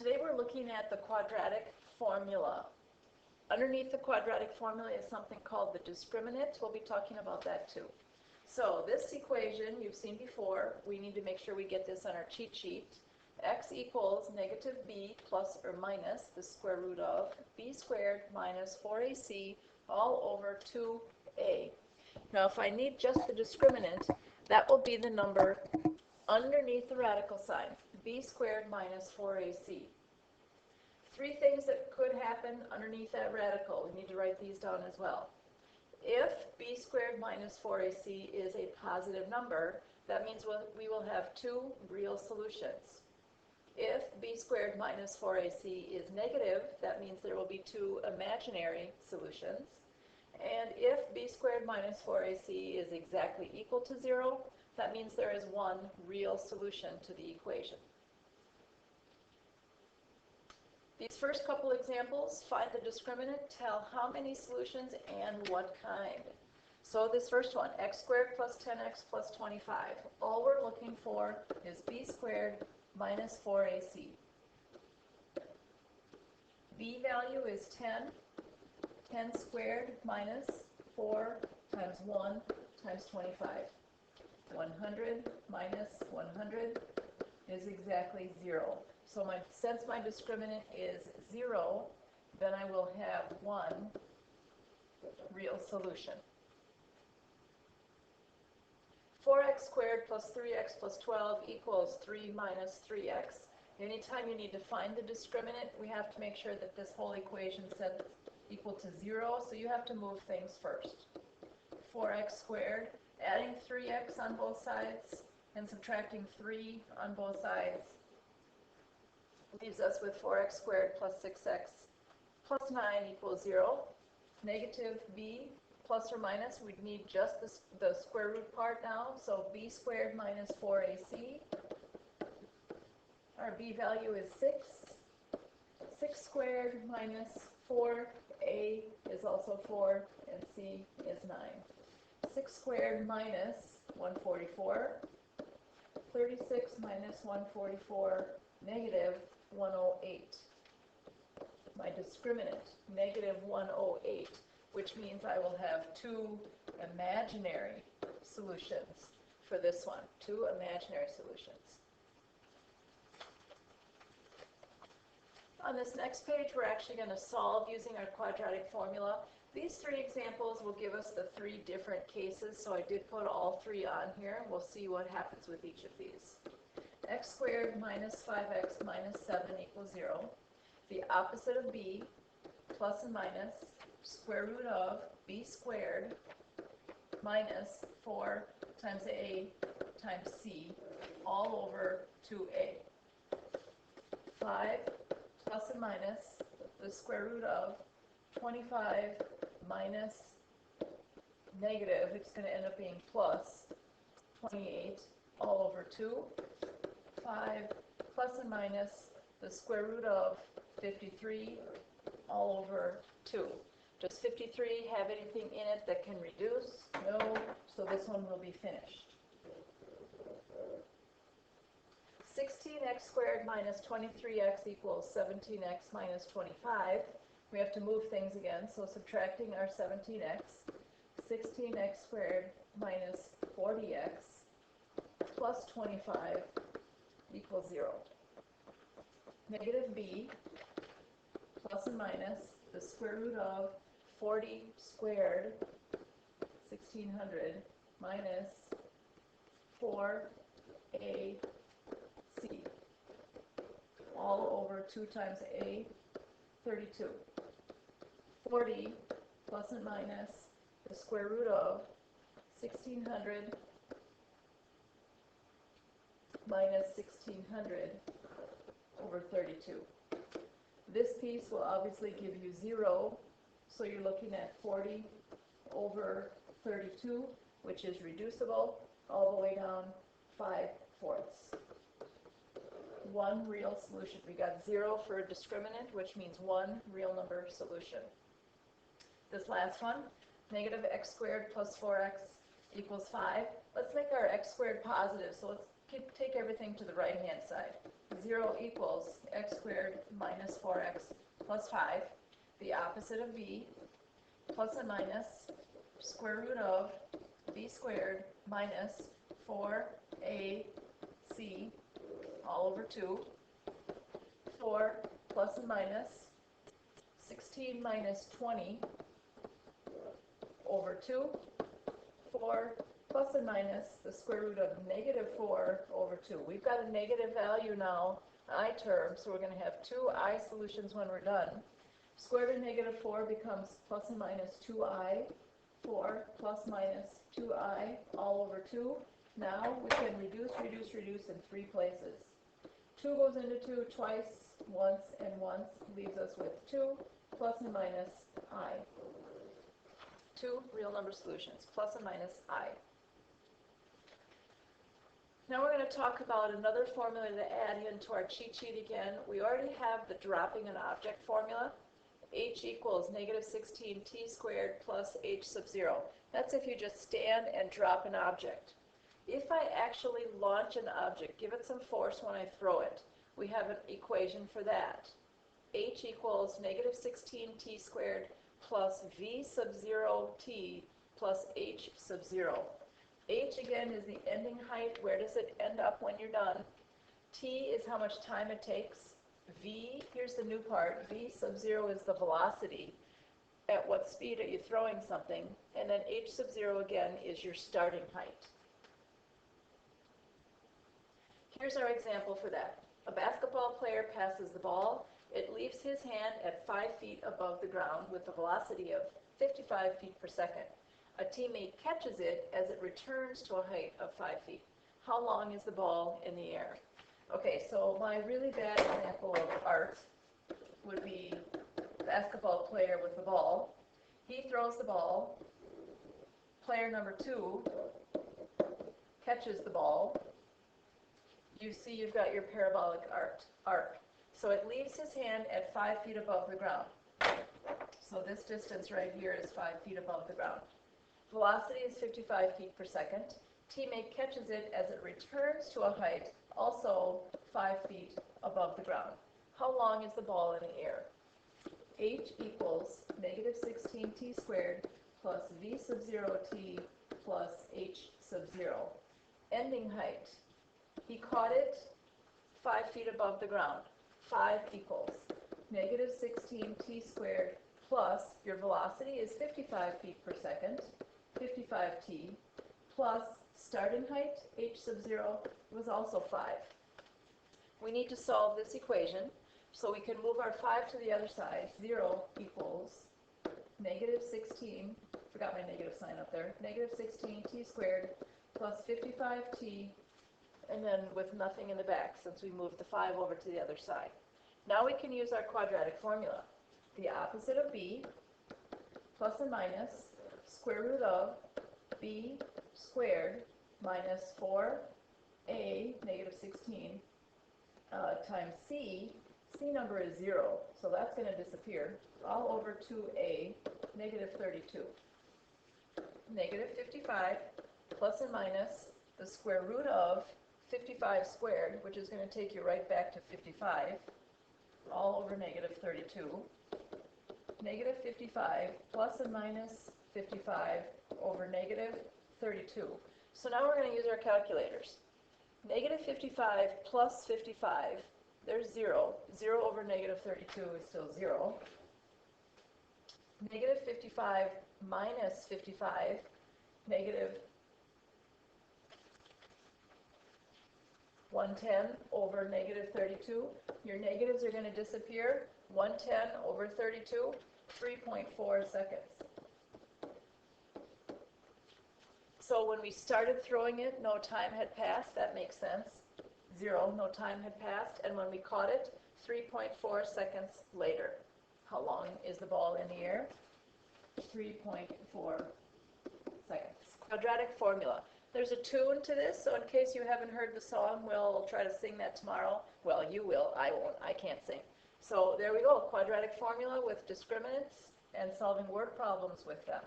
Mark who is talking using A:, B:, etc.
A: Today we're looking at the quadratic formula. Underneath the quadratic formula is something called the discriminant. We'll be talking about that too. So this equation you've seen before. We need to make sure we get this on our cheat sheet. X equals negative b plus or minus the square root of b squared minus 4ac all over 2a. Now if I need just the discriminant, that will be the number underneath the radical sign, b squared minus 4ac. Three things that could happen underneath that radical. We need to write these down as well. If b squared minus 4ac is a positive number, that means we will have two real solutions. If b squared minus 4ac is negative, that means there will be two imaginary solutions. And if b squared minus 4ac is exactly equal to 0, that means there is one real solution to the equation. These first couple examples, find the discriminant, tell how many solutions and what kind. So this first one, x squared plus 10x plus 25. All we're looking for is b squared minus 4ac. B value is 10. 10 squared minus 4 times 1 times 25. 100 minus 100 is exactly 0. So since my discriminant is 0, then I will have one real solution. 4x squared plus 3x plus 12 equals 3 minus 3x. Anytime you need to find the discriminant, we have to make sure that this whole equation sets equal to 0, so you have to move things first. 4x squared, adding 3x on both sides and subtracting 3 on both sides leaves us with 4x squared plus 6x plus 9 equals 0. Negative b plus or minus, we'd need just the square root part now, so b squared minus 4ac. Our b value is 6. 6 squared minus 4a is also 4, and c is 9. 6 squared minus 144. 36 minus 144, negative 108. My discriminant, negative 108, which means I will have two imaginary solutions for this one. Two imaginary solutions. On this next page, we're actually going to solve using our quadratic formula. These three examples will give us the three different cases, so I did put all three on here. We'll see what happens with each of these. X squared minus 5x minus 7 equals 0. The opposite of b, plus and minus, square root of b squared minus 4 times a times c, all over 2a. 5 plus and minus the square root of 25 minus negative, it's going to end up being plus 28 all over 2. 5 plus and minus the square root of 53 all over 2. Does 53 have anything in it that can reduce? No, so this one will be finished. 16x squared minus 23x equals 17x minus 25. We have to move things again, so subtracting our 17x. 16x squared minus 40x plus 25 equals 0. Negative b plus and minus the square root of 40 squared, 1600, minus 4ac, all over 2 times a, 32. 40 plus and minus the square root of 1600 minus 1600 over 32. This piece will obviously give you 0, so you're looking at 40 over 32, which is reducible all the way down 5/4. One real solution. We got 0 for a discriminant, which means one real number solution. This last one, negative x squared plus 4x equals 5. Let's make our x squared positive, so let's take everything to the right-hand side. 0 equals x squared minus 4x plus 5. The opposite of b, plus and minus square root of b squared minus 4ac all over 2. 4 plus and minus 16 minus 20 over 2. 4 plus and minus the square root of negative 4 over 2. We've got a negative value now, I term, so we're going to have two I solutions when we're done. Square root of negative 4 becomes plus and minus 2I. 4 plus minus 2I all over 2. Now we can reduce in 3 places. 2 goes into 2 twice, once, leaves us with 2 plus and minus I. 2 real number solutions, plus and minus I. Now we're going to talk about another formula to add into our cheat sheet again. We already have the dropping an object formula. H equals negative 16t squared plus h sub 0. That's if you just stand and drop an object. If I actually launch an object, give it some force when I throw it, we have an equation for that. H equals negative 16t squared plus v sub 0 t plus h sub 0. H again is the ending height. Where does it end up when you're done? T is how much time it takes. V, here's the new part, v sub 0 is the velocity. At what speed are you throwing something? And then h sub 0 again is your starting height. Here's our example for that. A basketball player passes the ball. It leaves his hand at 5 feet above the ground with a velocity of 55 feet per second. A teammate catches it as it returns to a height of 5 feet. How long is the ball in the air? Okay, so my really bad example of art would be basketball player with the ball. He throws the ball. Player number 2 catches the ball. You see you've got your parabolic arc. So it leaves his hand at 5 feet above the ground. So this distance right here is 5 feet above the ground. Velocity is 55 feet per second. Teammate catches it as it returns to a height also 5 feet above the ground. How long is the ball in the air? H equals negative 16t squared plus v sub 0 t plus h sub 0. Ending height. He caught it 5 feet above the ground. 5 equals negative 16t squared plus your velocity is 55 feet per second, 55t, plus starting height, h sub 0, was also 5. We need to solve this equation, so we can move our 5 to the other side. 0 equals negative 16, forgot my negative sign up there, negative 16t squared plus 55t, and then with nothing in the back since we moved the 5 over to the other side. Now we can use our quadratic formula. The opposite of b, plus and minus, square root of b squared minus 4a, negative 16, times c. C number is 0, so that's going to disappear. All over 2a, negative 32. Negative 55 plus and minus the square root of 55 squared, which is going to take you right back to 55, all over negative 32. Negative 55 plus and minus 55 over negative 32. So now we're going to use our calculators. Negative 55 plus 55, there's 0. 0 over negative 32 is still 0. Negative 55 minus 55, negative 110 over negative 32. Your negatives are going to disappear. 110 over 32, 3.4 seconds. So when we started throwing it, no time had passed. That makes sense. 0, no time had passed. And when we caught it, 3.4 seconds later. How long is the ball in the air? 3.4 seconds. Quadratic formula. There's a tune to this, so in case you haven't heard the song, we'll try to sing that tomorrow. Well, you will. I won't. I can't sing. So there we go. Quadratic formula with discriminants and solving word problems with them.